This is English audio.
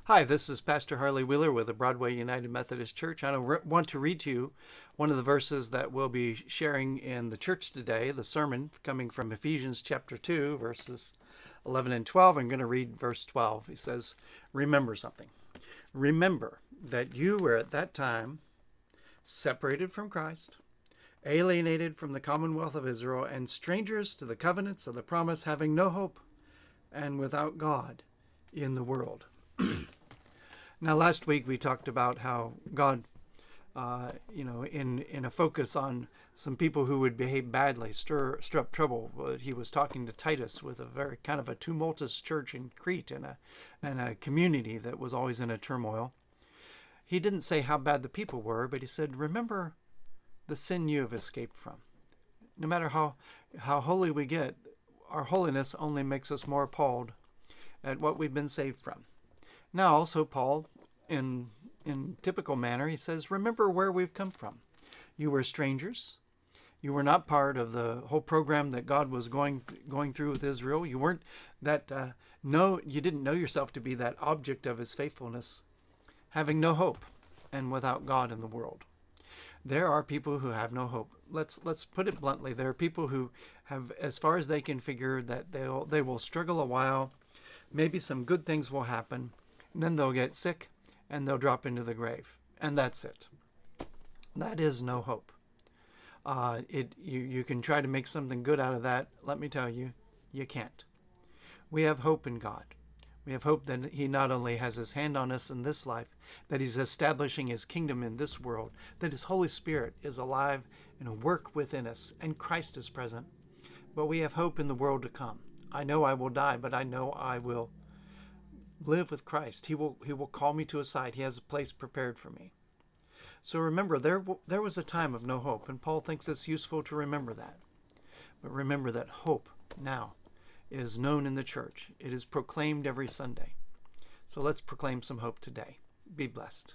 Hi, this is Pastor Harley Wheeler with the Broadway United Methodist Church. I want to read to you one of the verses that we'll be sharing in the church today, the sermon coming from Ephesians chapter 2, verses 11 and 12. I'm going to read verse 12. He says, remember something. Remember that you were at that time separated from Christ, alienated from the commonwealth of Israel, and strangers to the covenants of the promise, having no hope and without God in the world. Now, last week we talked about how God, in a focus on some people who would behave badly, stir up trouble. He was talking to Titus with a very kind of a tumultuous church in Crete and a community that was always in a turmoil. He didn't say how bad the people were, but he said, remember the sin you have escaped from. No matter how holy we get, our holiness only makes us more appalled at what we've been saved from. Now, also, Paul, in typical manner, he says, remember where we've come from. You were strangers. You were not part of the whole program that God was going through with Israel. You weren't that, you didn't know yourself to be that object of his faithfulness, having no hope and without God in the world. There are people who have no hope. Let's put it bluntly. There are people who have, as far as they can figure, that they will struggle a while. Maybe some good things will happen. And then they'll get sick and they'll drop into the grave. And that's it. That is no hope. You can try to make something good out of that. Let me tell you, you can't. We have hope in God. We have hope that he not only has his hand on us in this life, that he's establishing his kingdom in this world, that his Holy Spirit is alive and at work within us, and Christ is present. But we have hope in the world to come. I know I will die, but I know I will live with Christ. He will call me to his side. He has a place prepared for me. So remember, there was a time of no hope, and Paul thinks it's useful to remember that. But remember that hope now is known in the church. It is proclaimed every Sunday. So let's proclaim some hope today. Be blessed.